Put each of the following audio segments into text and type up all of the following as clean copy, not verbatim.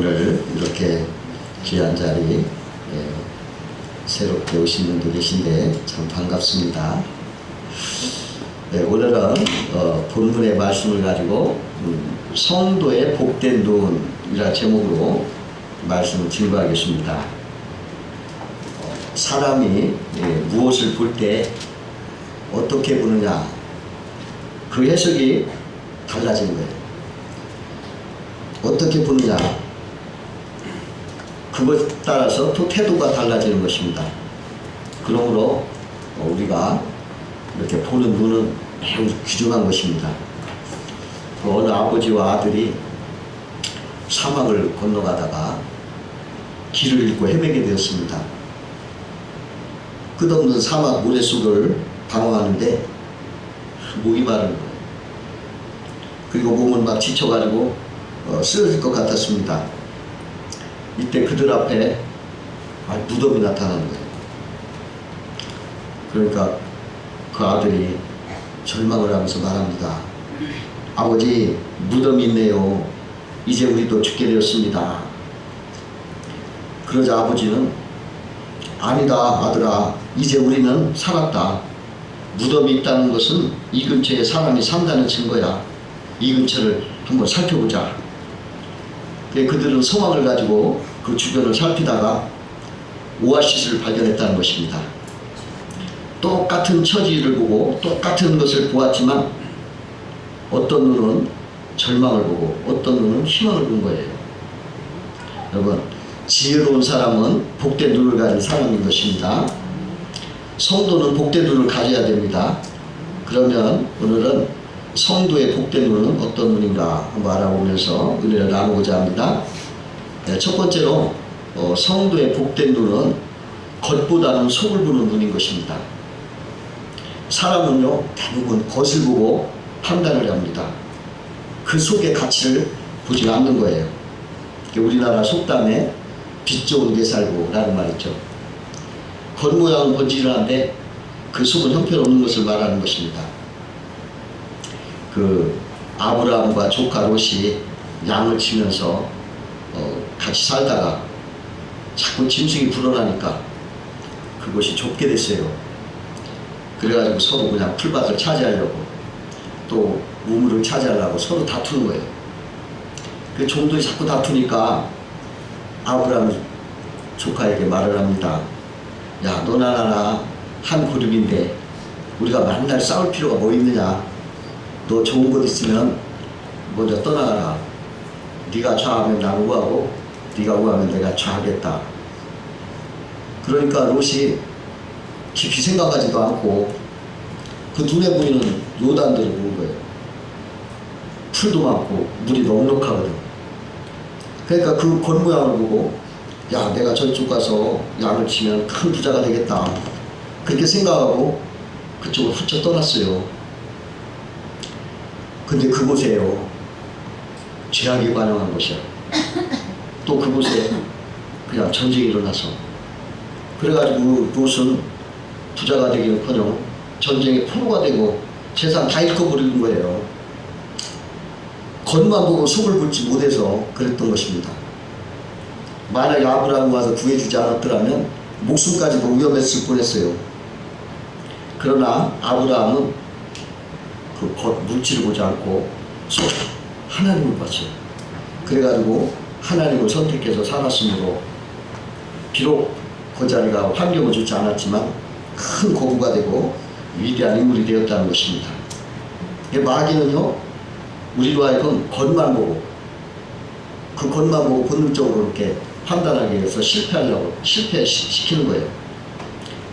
오늘 이렇게 귀한 자리 새롭게 오신 분도 계신데 참 반갑습니다. 네, 오늘은 본문의 말씀을 가지고 성도의 복된 눈이라 제목으로 말씀을 증거하겠습니다. 사람이 무엇을 볼 때 어떻게 보느냐, 그 해석이 달라지는 거예요. 어떻게 보느냐, 그것 따라서 또 태도가 달라지는 것입니다. 그러므로 우리가 이렇게 보는 눈은 매우 귀중한 것입니다. 어느 아버지와 아들이 사막을 건너가다가 길을 잃고 헤매게 되었습니다. 끝없는 사막 모래속을 방황하는데 목이 마른 거예요. 그리고 몸은 막 지쳐가지고 쓰러질 것 같았습니다. 이때 그들 앞에 무덤이 나타나는 거예요. 그러니까 그 아들이 절망을 하면서 말합니다. 아버지, 무덤이 있네요. 이제 우리도 죽게 되었습니다. 그러자 아버지는 아니다 아들아, 이제 우리는 살았다. 무덤이 있다는 것은 이 근처에 사람이 산다는 증거야. 이 근처를 한번 살펴보자. 그들은 소망을 가지고 그 주변을 살피다가 오아시스를 발견했다는 것입니다. 똑같은 처지를 보고 똑같은 것을 보았지만 어떤 눈은 절망을 보고 어떤 눈은 희망을 본 거예요. 여러분, 지혜로운 사람은 복된 눈을 가진 사람인 것입니다. 성도는 복된 눈을 가져야 됩니다. 그러면 오늘은 성도의 복된 눈은 어떤 눈인가 한번 알아보면서 은혜를 나누고자 합니다. 첫 번째로 성도의 복된 눈은 겉보다는 속을 보는 눈인 것입니다. 사람은요, 대부분 겉을 보고 판단을 합니다. 그 속의 가치를 보지 않는 거예요. 우리나라 속담에 빛 좋은 게 살고 라는 말 있죠. 겉모양은 번지르한데 그 속은 형편없는 것을 말하는 것입니다. 그 아브라함과 조카 롯이 양을 치면서 같이 살다가 자꾸 짐승이 불어나니까 그곳이 좁게 됐어요. 그래가지고 서로 그냥 풀밭을 차지하려고 또 우물을 차지하려고 서로 다투는 거예요. 그 종들이 자꾸 다투니까 아브라함이 조카에게 말을 합니다. 야, 너나 나나 한 그룹인데 우리가 만날 싸울 필요가 뭐 있느냐. 너 좋은 것 있으면 먼저 떠나가라. 네가 좌하면 나는 우하고 네가 우하면 내가 좌하겠다. 그러니까 롯이 깊이 생각하지도 않고 그 눈에 보이는 요단들을 보는 거예요. 풀도 많고 물이 넉넉하거든. 그러니까 그 겉모양을 보고 야, 내가 저쪽 가서 양을 치면 큰 부자가 되겠다. 그렇게 생각하고 그쪽으로 훌쩍 떠났어요. 근데 그곳에요, 죄악이 관영한 곳이야. 또 그곳에 그냥 전쟁이 일어나서 그래가지고 롯은 부자가 되기는커녕 전쟁의 포로가 되고 재산 다 잃어버리는 거예요. 겉만 보고 속을 볼지 못해서 그랬던 것입니다. 만약에 아브라함이 와서 구해주지 않았더라면 목숨까지도 위험했을 뻔했어요. 그러나 아브라함은 그 겉 물질을 보지 않고 속 하나님을 봤어요. 그래가지고 하나님을 선택해서 살았으므로 비록 그 자리가 환경을 주지 않았지만 큰 거부가 되고 위대한 인물이 되었다는 것입니다. 마귀는요, 우리로 하여금 겉만 보고 그 겉만 보고 본능적으로 이렇게 판단하기 위해서 실패시키는 거예요.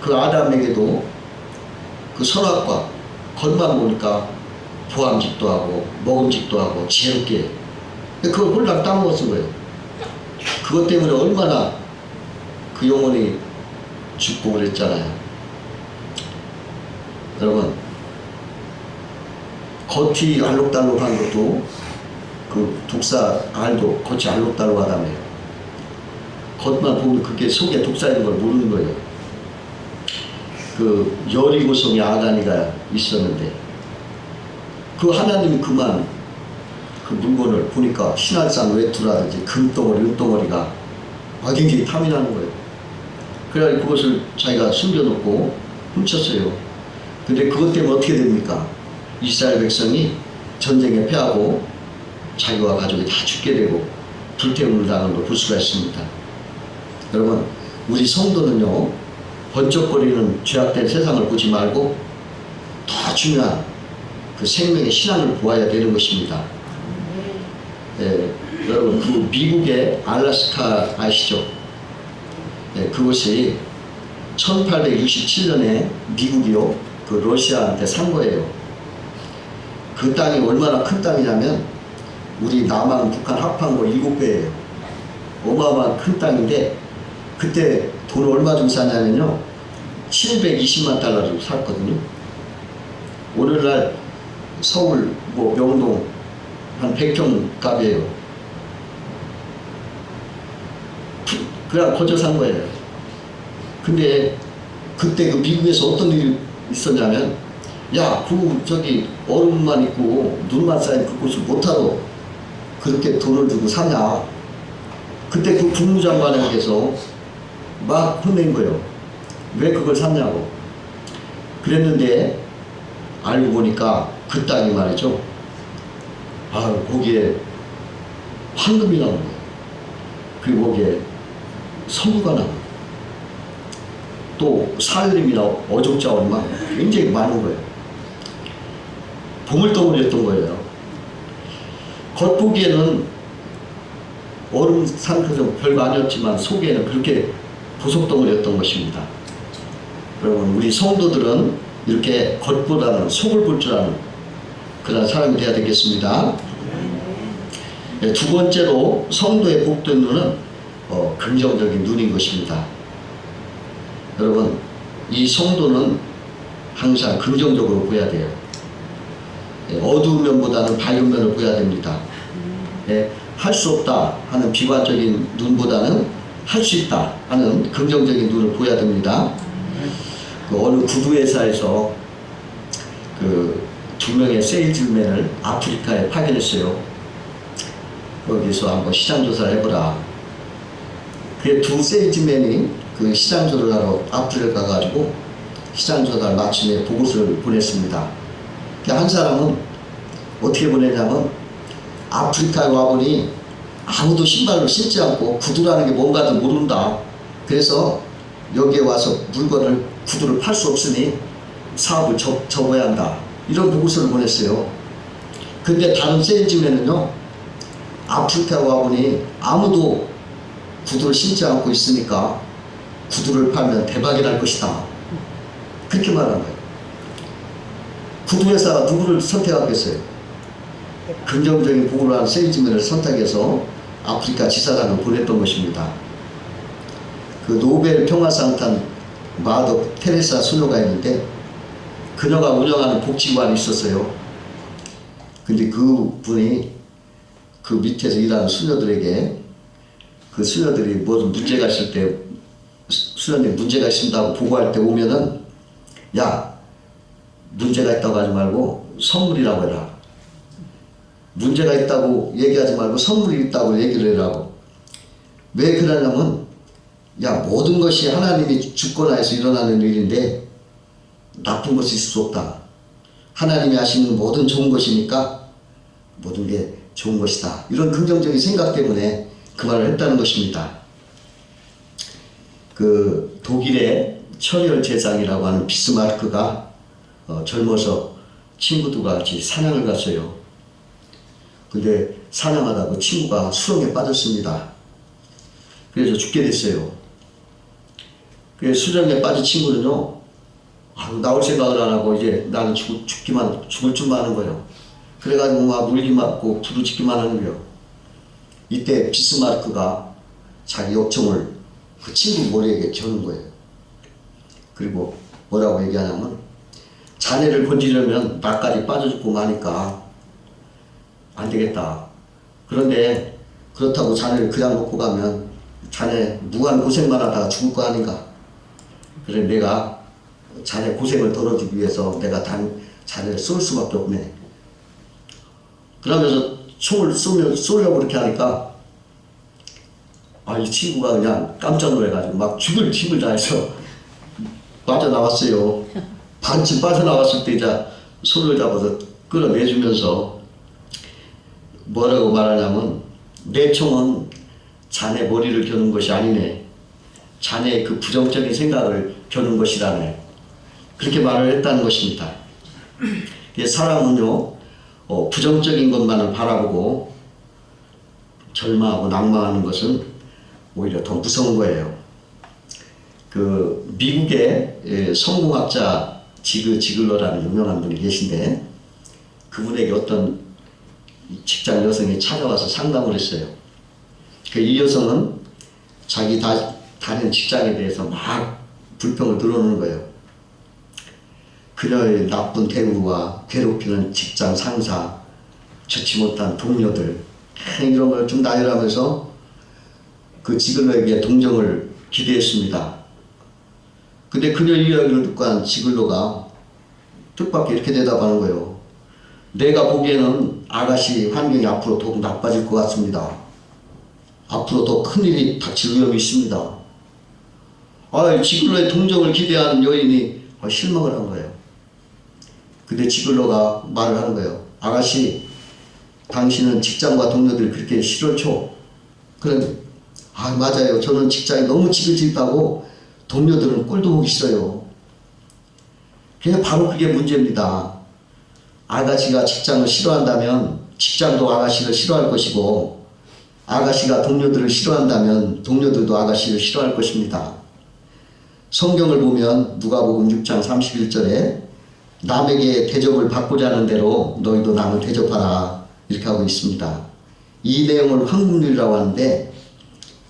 그 아담에게도 그 선악과 겉만 보니까 보암직도 하고 먹음직도 하고 지혜롭게 그걸 홀랑 따먹었은 거예요. 그것 때문에 얼마나 그 영혼이 죽고 그랬잖아요. 여러분, 겉이 알록달록한 것도 그 독사 알도 겉이 알록달록하다며요. 겉만 보면 그게 속에 독사 있는 걸 모르는 거예요. 그 여리고성에 아가니가 있었는데 그 하나님이 그만 그 물건을 보니까 신할산 외투라든지 금덩어리, 은덩어리가 굉장히 탐이 나는 거예요. 그래서 그것을 자기가 숨겨놓고 훔쳤어요. 근데 그것 때문에 어떻게 됩니까? 이스라엘 백성이 전쟁에 패하고 자기와 가족이 다 죽게 되고 불태움을 당한 걸 볼 수가 있습니다. 여러분, 우리 성도는요, 번쩍거리는 죄악된 세상을 보지 말고 더 중요한 그 생명의 신앙을 보아야 되는 것입니다. 여러분, 그 미국의 알래스카 아시죠? 그것이 1867년에 미국이요, 그 러시아한테 산 거예요. 그 땅이 얼마나 큰 땅이냐면 우리 남한 북한 합한 거 7배예요. 어마어마한 큰 땅인데 그때 돈 얼마 주고 샀냐면요, 720만 달러 주고 샀거든요. 오늘날 서울 뭐 명동 한 100평 값이에요. 그냥 거저 산 거예요. 근데 그때 그 미국에서 어떤 일이 있었냐면, 야, 그 저기 얼음만 있고 눈만 쌓인 그곳을 못하러 그렇게 돈을 주고 사냐. 그때 그 국무장관에게서 막 혼낸 거예요. 왜 그걸 샀냐고. 그랬는데 알고 보니까 그 땅이 말이죠, 거기에 황금이 나온 거예요. 그리고 거기에 석유가 나온 거예요. 또 살림이나 어족자원만 굉장히 많은 거예요. 보물덩어리였던 거예요. 겉보기에는 얼음 상태에서 별거 아니었지만 속에는 그렇게 보석덩어리였던 것입니다. 여러분, 우리 성도들은 이렇게 겉보다는 속을 볼 줄 아는 그런 사람이 되어야 되겠습니다. 두 번째로 성도의 복된 눈은 긍정적인 눈인 것입니다. 여러분, 이 성도는 항상 긍정적으로 보여야 돼요. 어두운 면보다는 밝은 면을 보여야 됩니다. 할 수 없다 하는 비관적인 눈보다는 할 수 있다 하는 긍정적인 눈을 보여야 됩니다. 어느 구두회사에서 그 2명의 세일즈맨을 아프리카에 파견했어요. 거기서 한번 시장조사를 해보라. 그 두 세일즈맨이 그 시장조사를 하러 아프리카 가가지고 시장조사를 마침에 보고서를 보냈습니다. 한 사람은 어떻게 보내냐면, 아프리카에 와보니 아무도 신발을 신지 않고 구두라는 게 뭔가도 모른다. 그래서 여기에 와서 물건을, 구두를 팔 수 없으니 사업을 접어야 한다. 이런 보고서를 보냈어요. 근데 다른 세일즈맨은요, 아프리카에 와보니 아무도 구두를 신지 않고 있으니까 구두를 팔면 대박이 날 것이다. 그렇게 말한 거예요. 구두회사가 누구를 선택하겠어요? 긍정적인 보고를 한 세일즈맨을 선택해서 아프리카 지사장을 보냈던 것입니다. 그 노벨 평화상 탄 마더 테레사 수녀가 있는데, 그녀가 운영하는 복지관이 있었어요. 근데 그 분이 그 밑에서 일하는 수녀들에게, 그 수녀들이 무슨 문제가 있을 때, 수녀님 문제가 있습니다 보고할 때 오면은, 야, 문제가 있다고 하지 말고 선물이라고 해라. 문제가 있다고 얘기하지 말고 선물이 있다고 얘기를 해라고. 왜 그러냐면, 야, 모든 것이 하나님이 주권하 해서 일어나는 일인데 나쁜 것이 있을 수 없다. 하나님이 하시는 모든 좋은 것이니까 모든 게 좋은 것이다. 이런 긍정적인 생각 때문에 그 말을 했다는 것입니다. 그 독일의 철혈 제장이라고 하는 비스마르크가 젊어서 친구들과 같이 사냥을 갔어요. 근데 사냥하다 그 친구가 수렁에 빠졌습니다. 그래서 죽게 됐어요. 그래서 수렁에 빠진 친구는요, 나올 생각을 안 하고 이제 나는 죽을 줄만 하는 거예요. 그래가지고 막 물기 맞고 부르짖기만 하는 거예요. 이때 비스마르크가 자기 역정을 그 친구 머리에게 겨눈 거예요. 그리고 뭐라고 얘기하냐면, 자네를 건지려면 나까지 빠져 죽고 마니까 안 되겠다. 그런데 그렇다고 자네를 그냥 놓고 가면 자네 무한 고생만 하다가 죽을 거 아닌가. 그래서 내가 자네 고생을 덜어주기 위해서 내가 자네를 쏠 수밖에 없네. 그러면서 총을 쏘려고 그렇게 하니까 이 친구가 그냥 깜짝 놀래가지고 막 죽을 힘을 다해서 빠져나왔어요. 반쯤 빠져나왔을 때 이제 손을 잡아서 끌어내주면서 뭐라고 말하냐면, 내 총은 자네 머리를 겨눈 것이 아니네. 자네의 그 부정적인 생각을 겨눈 것이라네. 그렇게 말을 했다는 것입니다. 사람은요, 부정적인 것만을 바라보고 절망하고 낭망하는 것은 오히려 더 무서운 거예요. 그 미국의 성공학자 지글러라는 유명한 분이 계신데, 그분에게 어떤 직장 여성이 찾아와서 상담을 했어요. 이 여성은 자기 다른 직장에 대해서 막 불평을 늘어놓는 거예요. 그녀의 나쁜 대우와 괴롭히는 직장 상사, 좋지 못한 동료들, 이런 걸 좀 나열하면서 그 지글러에게 동정을 기대했습니다. 근데 그녀 이야기를 듣고 한 지글러가 뜻밖의 이렇게 대답하는 거예요. 내가 보기에는 아가씨 환경이 앞으로 더욱 나빠질 것 같습니다. 앞으로 더 큰일이 닥칠 위험이 있습니다. 지글러의 동정을 기대하는 여인이 실망을 한 거예요. 근데 지글러가 말을 하는 거예요. 아가씨, 당신은 직장과 동료들이 그렇게 싫어죠? 그래, 맞아요. 저는 직장이 너무 지긋지긋하고 동료들은 꼴도 보기 싫어요. 그냥 바로 그게 문제입니다. 아가씨가 직장을 싫어한다면 직장도 아가씨를 싫어할 것이고, 아가씨가 동료들을 싫어한다면 동료들도 아가씨를 싫어할 것입니다. 성경을 보면 누가복음 6장 31절에 남에게 대접을 받고자 하는 대로 너희도 남을 대접하라, 이렇게 하고 있습니다. 이 내용을 황금률이라고 하는데,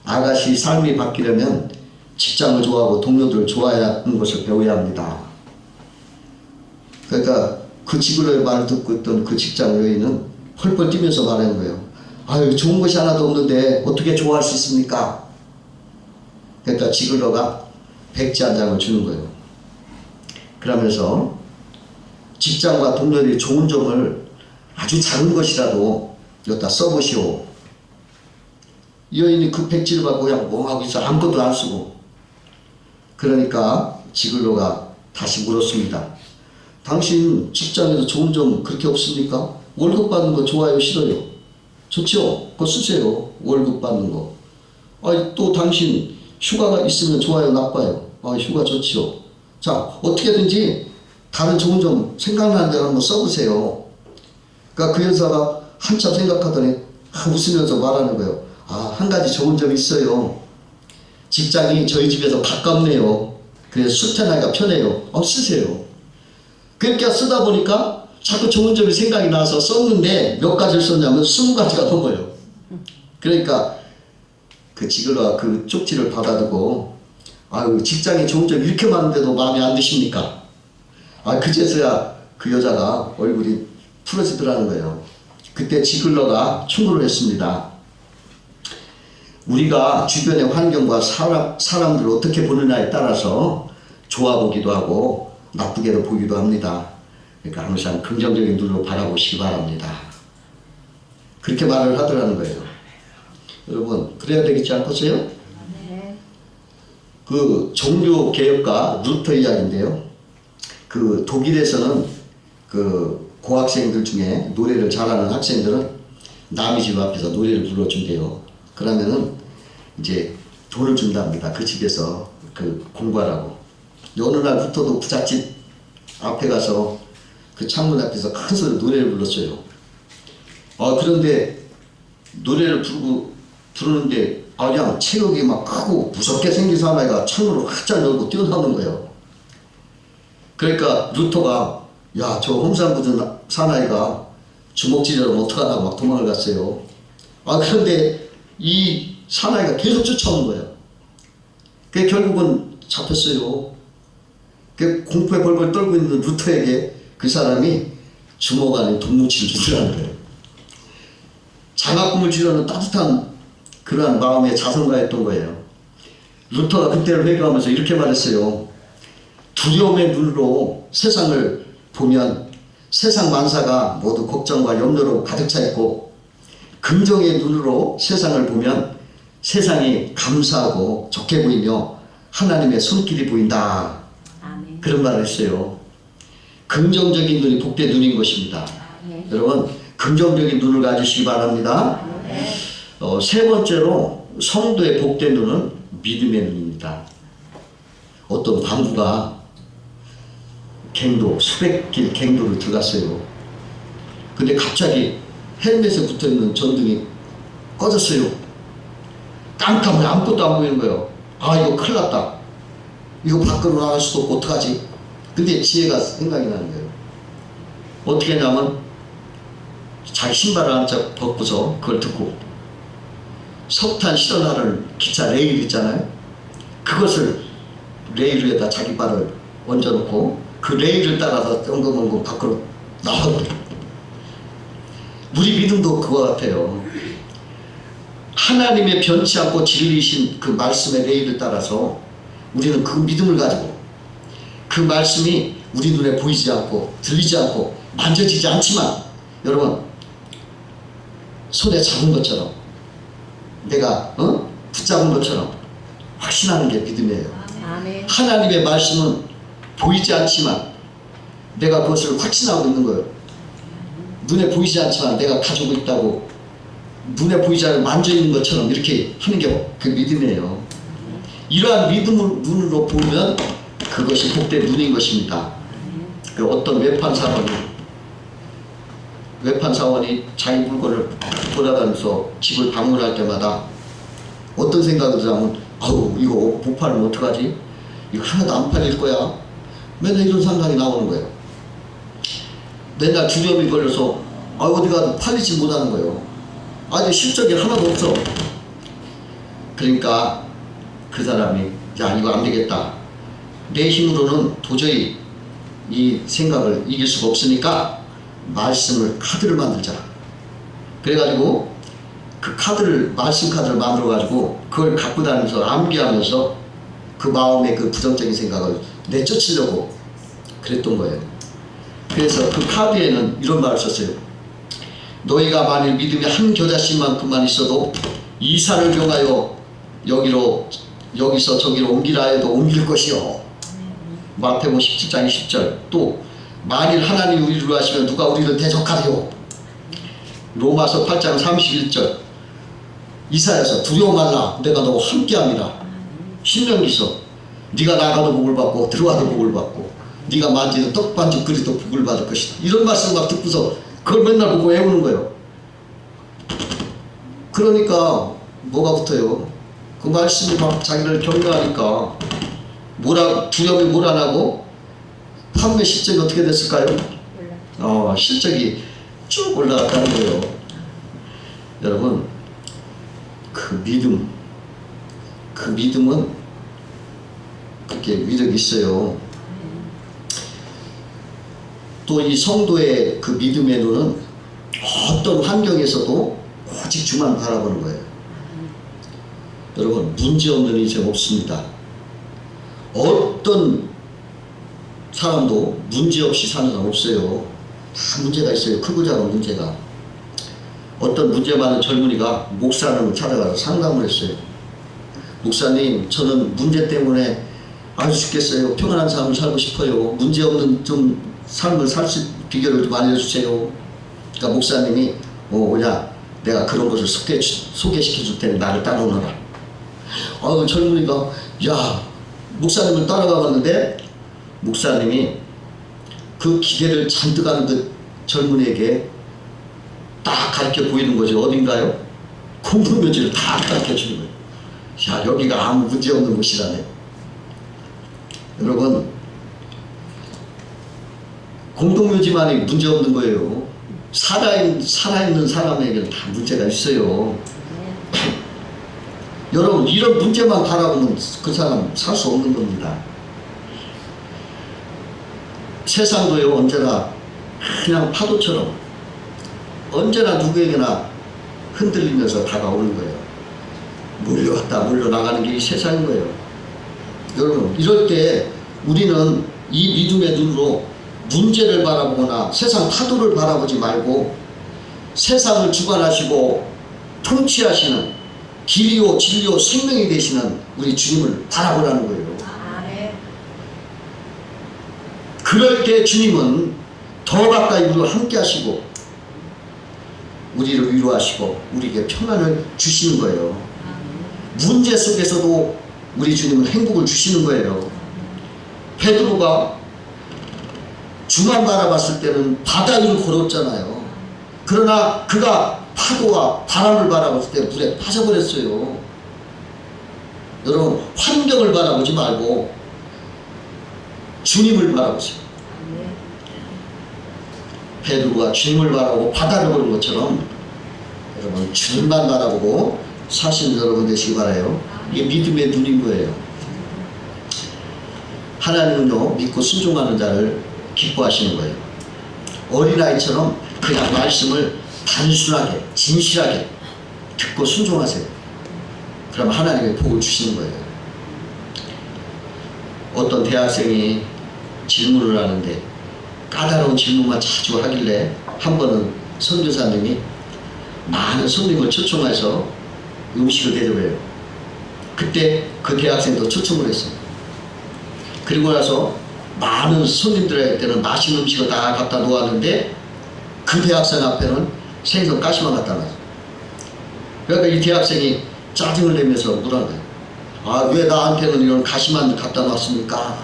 아가씨 삶이 바뀌려면 직장을 좋아하고 동료들을 좋아하는 것을 배워야 합니다. 그러니까 그 지글러의 말을 듣고 있던 그 직장 여인은 펄펄 뛰면서 말하는 거예요. 좋은 것이 하나도 없는데 어떻게 좋아할 수 있습니까? 그러니까 지글러가 백지 한 장을 주는 거예요. 그러면서 직장과 동료들이 좋은 점을 아주 작은 것이라도 여기다 써보시오. 이 여인이 그 백지를 받고 그냥 멍하고 있어. 아무것도 안 쓰고. 그러니까 지글러가 다시 물었습니다. 당신 직장에서 좋은 점 그렇게 없습니까? 월급 받는 거 좋아요, 싫어요? 좋죠? 그거 쓰세요. 월급 받는 거. 또 당신 휴가가 있으면 좋아요, 나빠요? 휴가 좋죠. 자, 어떻게든지 다른 좋은 점 생각나는 대로 한번 써보세요. 그러니까 그 여자가 한참 생각하더니 웃으면서 말하는 거예요. 한 가지 좋은 점이 있어요. 직장이 저희 집에서 가깝네요. 그래서 출퇴하기가 편해요. 쓰세요. 그렇게 쓰다 보니까 자꾸 좋은 점이 생각이 나서 썼는데 몇 가지를 썼냐면 20가지가 넘어요. 그러니까 그 지글러가 그 쪽지를 받아두고, 직장에 좋은 점이 이렇게 많은데도 마음에 안 드십니까? 그제서야 그 여자가 얼굴이 풀어지더라는 거예요. 그때 지글러가 충고를 했습니다. 우리가 주변의 환경과 사람들을 어떻게 보느냐에 따라서 좋아 보기도 하고 나쁘게도 보기도 합니다. 그러니까 항상 긍정적인 눈으로 바라보시기 바랍니다. 그렇게 말을 하더라는 거예요. 여러분, 그래야 되겠지 않겠어요? 네. 그 종교 개혁가 루터 이야기인데요. 그 독일에서는 그 고학생들 중에 노래를 잘하는 학생들은 남의 집 앞에서 노래를 불러준대요. 그러면은 이제 돈을 준답니다. 그 집에서 그 공부하라고. 어느 날 루터도 부잣집 앞에 가서 그 창문 앞에서 큰 소리로 노래를 불렀어요. 그런데 노래를 부르는데 그냥 체격이 막 크고 무섭게 생긴 사나이가 창문을 활짝 열고 뛰어나오는 거예요. 그러니까 루터가 저 험상궂은 사나이가 주먹질이라면 어떡하나 막 도망을 갔어요. 그런데 이 사나이가 계속 쫓아오는 거예요. 결국은 잡혔어요. 공포에 벌벌 떨고 있는 루터에게 그 사람이 주먹 안에 돈뭉치를 주더라는 거예요. 장학금을 주려는 따뜻한 그러한 마음의 자성가였던 거예요. 루터가 그때를 회개하면서 이렇게 말했어요. 두려움의 눈으로 세상을 보면 세상 만사가 모두 걱정과 염려로 가득 차 있고, 긍정의 눈으로 세상을 보면 세상이 감사하고 좋게 보이며 하나님의 손길이 보인다. 아멘. 그런 말을 했어요. 긍정적인 눈이 복된 눈인 것입니다. 여러분 긍정적인 눈을 가지시기 바랍니다. 세 번째로 성도의 복된 눈은 믿음의 눈입니다. 어떤 방구가 갱도 수백 길 갱도를 들어갔어요. 근데 갑자기 헬멧에 붙어있는 전등이 꺼졌어요. 깜깜해 아무것도 안 보이는 거예요. 아 이거 큰일 났다. 이거 밖으로 나갈 수도 없고 어떡하지? 근데 지혜가 생각이 나는 거예요. 어떻게 했냐면 자기 신발을 한 짝 벗고서 그걸 듣고 석탄 실어나를 기차 레일 있잖아요. 그것을 레일 위에다 자기 발을 얹어놓고 그 레일을 따라서 엉금엉금 밖으로 나와버려요. 우리 믿음도 그거 같아요. 하나님의 변치 않고 진리이신 그 말씀의 레일을 따라서 우리는 그 믿음을 가지고 그 말씀이 우리 눈에 보이지 않고 들리지 않고 만져지지 않지만 여러분 손에 잡은 것처럼 내가 붙잡은 것처럼 확신하는 게 믿음이에요. 아멘. 하나님의 말씀은 보이지 않지만 내가 그것을 확신하고 있는 거예요. 눈에 보이지 않지만 내가 가지고 있다고 눈에 보이지 않고 만져 있는 것처럼 이렇게 하는 게 그 믿음이에요. 이러한 믿음을 눈으로 보면 그것이 복된 눈인 것입니다. 그 어떤 외판 사원이 자기 물건을 돌아다니면서 집을 방문할 때마다 어떤 생각을 하면 아우 이거 못 팔면 어떡하지? 이거 하나도 안 팔릴 거야. 맨날 이런 생각이 나오는 거예요. 맨날 주점이 걸려서 어디 가도 팔리지 못하는 거예요. 아직 실적이 하나도 없어. 그러니까 그 사람이 야 이거 안 되겠다. 내 힘으로는 도저히 이 생각을 이길 수가 없으니까 말씀을 카드를 만들자. 그래가지고 그 카드를 말씀 카드를 만들어 가지고 그걸 갖고 다니면서 암기하면서 그 마음의 그 부정적인 생각을 내쫓으려고 그랬던 거예요. 그래서 그 카드에는 이런 말을 썼어요. 너희가 만일 믿음이 한 겨자씨만큼만 있어도 이 산을 병하여 여기서 저기로 옮기라 해도 옮길 것이요. 마태복음 17장 20절. 또 만일 하나님 우리를 하시면 누가 우리를 대적하리요. 로마서 8장 31절. 이사야서 두려워 말라 내가 너와 함께함이라. 신명기서 네가 나가도 복을 받고 들어와도 복을 받고 네가 만지는 떡반죽 그리도 복을 받을 것이다. 이런 말씀 막 듣고서 그걸 맨날 보고 외우는 거예요. 그러니까 뭐가 붙어요? 그 말씀이 막 자기를 격려하니까 두려움이 몰아나고 판매 실적이 어떻게 됐을까요? 실적이 쭉 올라갔다는 거예요. 여러분 그 믿음은 그렇게 위력이 있어요. 또 이 성도의 그 믿음의 눈은 어떤 환경에서도 오직 주만 바라보는 거예요. 여러분 문제없는 인생 없습니다. 어떤 사람도 문제없이 사는 사람 없어요. 다 문제가 있어요. 크고 작은 문제가. 어떤 문제 많은 젊은이가 목사님을 찾아가서 상담을 했어요. 목사님 저는 문제 때문에 아주 죽겠어요. 평안한 삶을 살고 싶어요. 문제없는 좀 삶을 살 수 비결을 좀 알려주세요. 그러니까 목사님이 뭐냐 내가 그런 것을 소개시켜 줄 테니 나를 따라오너라. 젊은이가 야 목사님을 따라가 봤는데 목사님이 그 기대를 잔뜩 하는 그 젊은이에게 딱 가르쳐 보이는 거죠. 어딘가요? 공동묘지를 다 가르쳐 주는 거예요. 야 여기가 아무 문제 없는 곳이라네. 여러분 공동묘지만이 문제 없는 거예요. 살아있는 사람에게는 다 문제가 있어요. 여러분 이런 문제만 바라보면 그 사람 살 수 없는 겁니다. 세상도요 언제나 그냥 파도처럼 언제나 누구에게나 흔들리면서 다가오는 거예요. 몰려왔다 몰려나가는 게 이 세상인 거예요. 여러분 이럴 때 우리는 이 믿음의 눈으로 문제를 바라보거나 세상 파도를 바라보지 말고 세상을 주관하시고 통치하시는 길이요 진리요 생명이 되시는 우리 주님을 바라보라는 거예요. 그럴 때 주님은 더 가까이 우리와 함께 하시고 우리를 위로하시고 우리에게 평안을 주시는 거예요. 문제 속에서도 우리 주님은 행복을 주시는 거예요. 베드로가 주만 바라봤을 때는 바다 위를 걸었잖아요. 그러나 그가 파도와 바람을 바라봤을 때 물에 빠져버렸어요. 여러분, 환경을 바라보지 말고 주님을 바라보세요. 베드로가 주님을 바라보고 바다를 보는 것처럼 여러분 주님만 바라보고 사시는 여러분 되시기 바라요. 이게 믿음의 눈인 거예요. 하나님은요 믿고 순종하는 자를 기뻐하시는 거예요. 어린아이처럼 그냥 말씀을 단순하게 진실하게 듣고 순종하세요. 그럼 하나님의 복을 주시는 거예요. 어떤 대학생이 질문을 하는데 까다로운 질문만 자주 하길래 한 번은 선교사님이 많은 손님을 초청해서 음식을 대접해요. 그때 그 대학생도 초청을 했어요. 그리고 나서 많은 손님들한테는 맛있는 음식을 다 갖다 놓았는데 그 대학생 앞에는 생선 가시만 갖다 놨어요. 그러니까 이 대학생이 짜증을 내면서 물은 거예요. 아, 왜 나한테는 이런 가시만 갖다 놨습니까?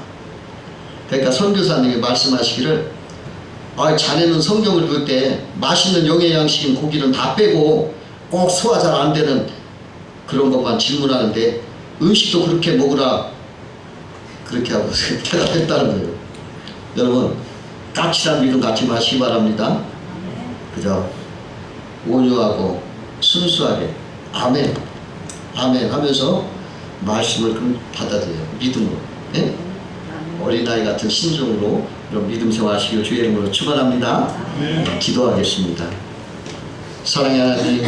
그러니까 선교사님이 말씀하시기를 자네는 성경을 읽을 때 맛있는 영양식인 고기는 다 빼고 꼭 소화 잘 안 되는 그런 것만 질문하는데 음식도 그렇게 먹으라 그렇게 하고 대답했다는 거예요. 여러분 까칠한 믿음 갖지 마시기 바랍니다. 그죠? 온유하고 순수하게 아멘 아멘 하면서 말씀을 받아들여요. 믿음으로. 네? 어린아이 같은 신중으로 이런 믿음 생활하시길 주의 이름으로 축원합니다. 기도하겠습니다. 사랑의 하나님